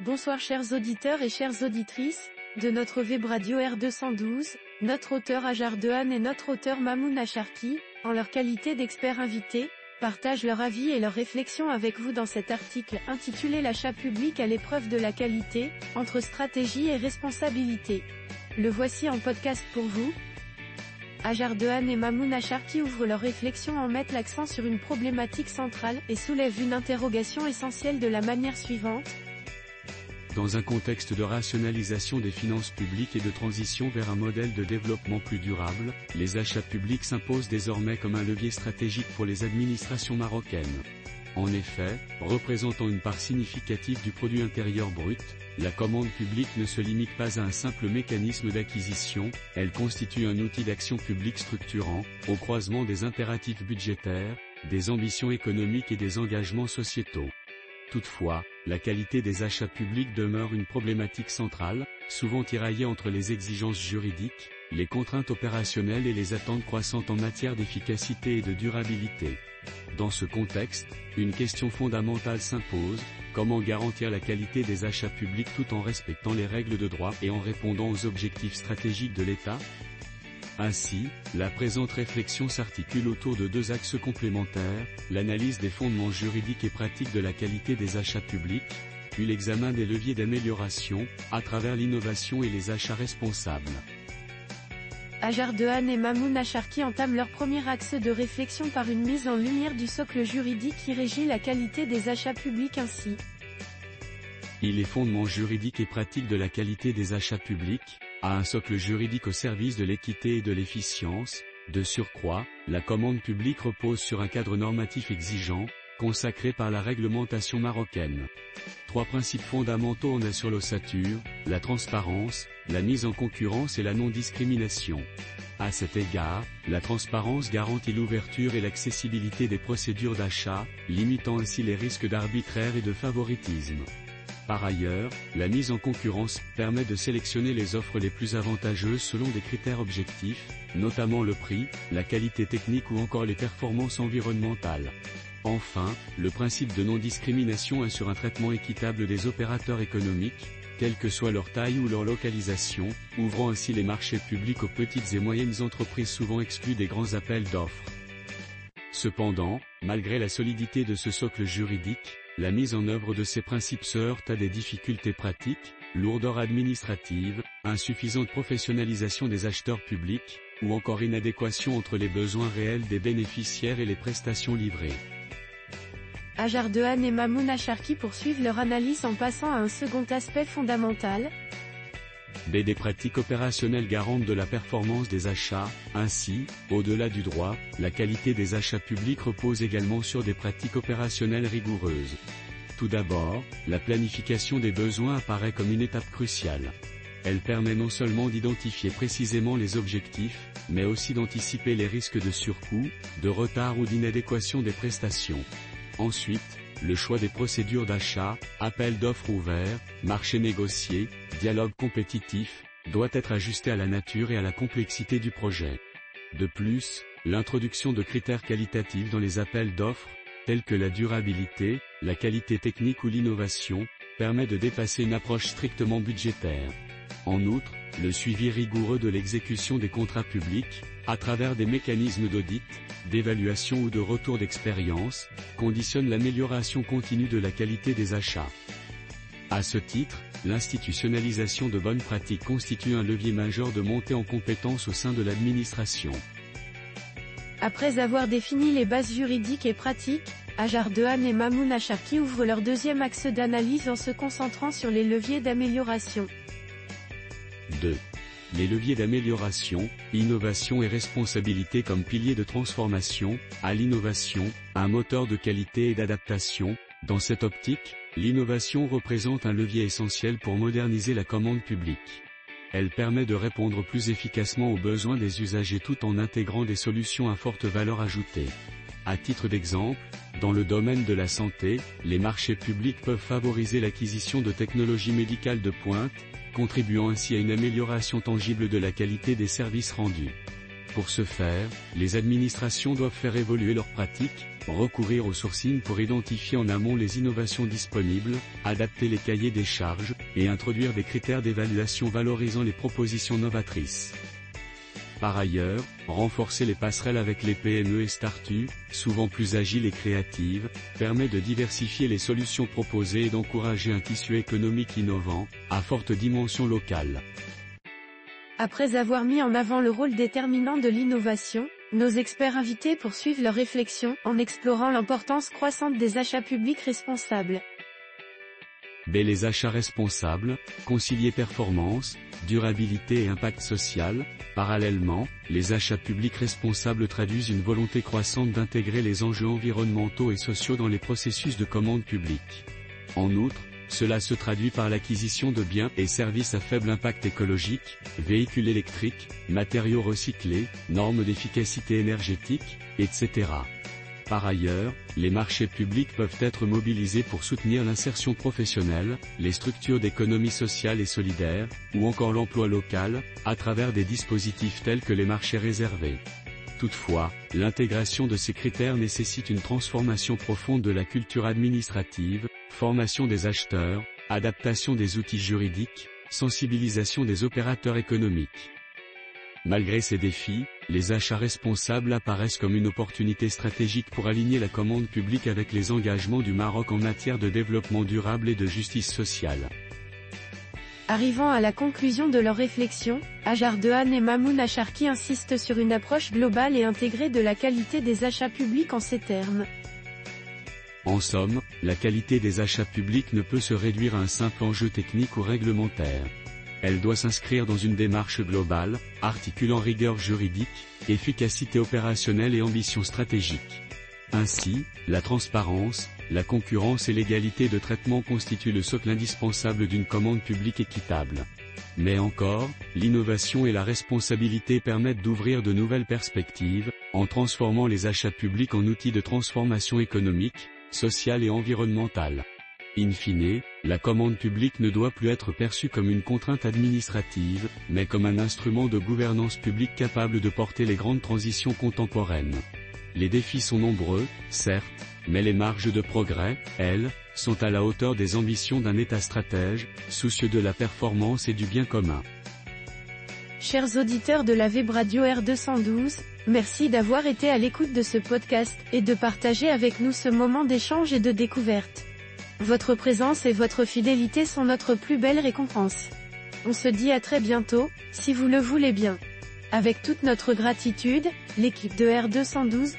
Bonsoir chers auditeurs et chères auditrices, de notre web radio R212, notre auteur Ajar Dehan et notre auteur Mamouna Sharki, en leur qualité d'experts invités, partagent leur avis et leurs réflexions avec vous dans cet article intitulé L'achat public à l'épreuve de la qualité, entre stratégie et responsabilité. Le voici en podcast pour vous. Ajar Dehan et Mamouna Sharki ouvrent leurs réflexions en mettent l'accent sur une problématique centrale et soulèvent une interrogation essentielle de la manière suivante. Dans un contexte de rationalisation des finances publiques et de transition vers un modèle de développement plus durable, les achats publics s'imposent désormais comme un levier stratégique pour les administrations marocaines. En effet, représentant une part significative du produit intérieur brut, la commande publique ne se limite pas à un simple mécanisme d'acquisition, elle constitue un outil d'action publique structurant, au croisement des impératifs budgétaires, des ambitions économiques et des engagements sociétaux. Toutefois, la qualité des achats publics demeure une problématique centrale, souvent tiraillée entre les exigences juridiques, les contraintes opérationnelles et les attentes croissantes en matière d'efficacité et de durabilité. Dans ce contexte, une question fondamentale s'impose, comment garantir la qualité des achats publics tout en respectant les règles de droit et en répondant aux objectifs stratégiques de l'État ? Ainsi, la présente réflexion s'articule autour de deux axes complémentaires, l'analyse des fondements juridiques et pratiques de la qualité des achats publics, puis l'examen des leviers d'amélioration, à travers l'innovation et les achats responsables. Ajar Dehan et Mamouna Sharki entament leur premier axe de réflexion par une mise en lumière du socle juridique qui régit la qualité des achats publics ainsi. Les fondements juridiques et pratiques de la qualité des achats publics, a un socle juridique au service de l'équité et de l'efficience. De surcroît, la commande publique repose sur un cadre normatif exigeant, consacré par la réglementation marocaine. Trois principes fondamentaux en assurent l'ossature, la transparence, la mise en concurrence et la non-discrimination. À cet égard, la transparence garantit l'ouverture et l'accessibilité des procédures d'achat, limitant ainsi les risques d'arbitraire et de favoritisme. Par ailleurs, la mise en concurrence permet de sélectionner les offres les plus avantageuses selon des critères objectifs, notamment le prix, la qualité technique ou encore les performances environnementales. Enfin, le principe de non-discrimination assure un traitement équitable des opérateurs économiques, quelle que soit leur taille ou leur localisation, ouvrant ainsi les marchés publics aux petites et moyennes entreprises souvent exclues des grands appels d'offres. Cependant, malgré la solidité de ce socle juridique, la mise en œuvre de ces principes se heurte à des difficultés pratiques, lourdeur administrative, insuffisante professionnalisation des acheteurs publics, ou encore inadéquation entre les besoins réels des bénéficiaires et les prestations livrées. Ajar Dehan et Mamouna Sharki poursuivent leur analyse en passant à un second aspect fondamental. Des pratiques opérationnelles garantes de la performance des achats. Ainsi, au-delà du droit, la qualité des achats publics repose également sur des pratiques opérationnelles rigoureuses. Tout d'abord, la planification des besoins apparaît comme une étape cruciale. Elle permet non seulement d'identifier précisément les objectifs, mais aussi d'anticiper les risques de surcoût, de retard ou d'inadéquation des prestations. Ensuite, le choix des procédures d'achat, appel d'offres ouverts, marché négocié, dialogue compétitif, doit être ajusté à la nature et à la complexité du projet. De plus, l'introduction de critères qualitatifs dans les appels d'offres, tels que la durabilité, la qualité technique ou l'innovation, permet de dépasser une approche strictement budgétaire. En outre, le suivi rigoureux de l'exécution des contrats publics, à travers des mécanismes d'audit, d'évaluation ou de retour d'expérience, conditionne l'amélioration continue de la qualité des achats. À ce titre, l'institutionnalisation de bonnes pratiques constitue un levier majeur de montée en compétences au sein de l'administration. Après avoir défini les bases juridiques et pratiques, Ajar Dehan et Mamouna Sharki ouvrent leur deuxième axe d'analyse en se concentrant sur les leviers d'amélioration. 2. Les leviers d'amélioration, innovation et responsabilité comme piliers de transformation, à l'innovation, un moteur de qualité et d'adaptation. Dans cette optique, l'innovation représente un levier essentiel pour moderniser la commande publique. Elle permet de répondre plus efficacement aux besoins des usagers tout en intégrant des solutions à forte valeur ajoutée. À titre d'exemple, dans le domaine de la santé, les marchés publics peuvent favoriser l'acquisition de technologies médicales de pointe, contribuant ainsi à une amélioration tangible de la qualité des services rendus. Pour ce faire, les administrations doivent faire évoluer leurs pratiques, recourir au sourcing pour identifier en amont les innovations disponibles, adapter les cahiers des charges, et introduire des critères d'évaluation valorisant les propositions novatrices. Par ailleurs, renforcer les passerelles avec les PME et start-up, souvent plus agiles et créatives, permet de diversifier les solutions proposées et d'encourager un tissu économique innovant, à forte dimension locale. Après avoir mis en avant le rôle déterminant de l'innovation, nos experts invités poursuivent leur réflexion en explorant l'importance croissante des achats publics responsables. Les achats responsables, concilier performance, durabilité et impact social. Parallèlement, les achats publics responsables traduisent une volonté croissante d'intégrer les enjeux environnementaux et sociaux dans les processus de commande publique. En outre, cela se traduit par l'acquisition de biens et services à faible impact écologique, véhicules électriques, matériaux recyclés, normes d'efficacité énergétique, etc. Par ailleurs, les marchés publics peuvent être mobilisés pour soutenir l'insertion professionnelle, les structures d'économie sociale et solidaire, ou encore l'emploi local, à travers des dispositifs tels que les marchés réservés. Toutefois, l'intégration de ces critères nécessite une transformation profonde de la culture administrative, formation des acheteurs, adaptation des outils juridiques, sensibilisation des opérateurs économiques. Malgré ces défis, les achats responsables apparaissent comme une opportunité stratégique pour aligner la commande publique avec les engagements du Maroc en matière de développement durable et de justice sociale. Arrivant à la conclusion de leur réflexion, Hajar Dehan et Mamoun Acharki insistent sur une approche globale et intégrée de la qualité des achats publics en ces termes. En somme, la qualité des achats publics ne peut se réduire à un simple enjeu technique ou réglementaire. Elle doit s'inscrire dans une démarche globale, articulant rigueur juridique, efficacité opérationnelle et ambition stratégique. Ainsi, la transparence, la concurrence et l'égalité de traitement constituent le socle indispensable d'une commande publique équitable. Mais encore, l'innovation et la responsabilité permettent d'ouvrir de nouvelles perspectives, en transformant les achats publics en outils de transformation économique, sociale et environnementale. In fine, la commande publique ne doit plus être perçue comme une contrainte administrative, mais comme un instrument de gouvernance publique capable de porter les grandes transitions contemporaines. Les défis sont nombreux, certes, mais les marges de progrès, elles, sont à la hauteur des ambitions d'un État stratège, soucieux de la performance et du bien commun. Chers auditeurs de la Web Radio R212, merci d'avoir été à l'écoute de ce podcast, et de partager avec nous ce moment d'échange et de découverte. Votre présence et votre fidélité sont notre plus belle récompense. On se dit à très bientôt, si vous le voulez bien. Avec toute notre gratitude, l'équipe de R212,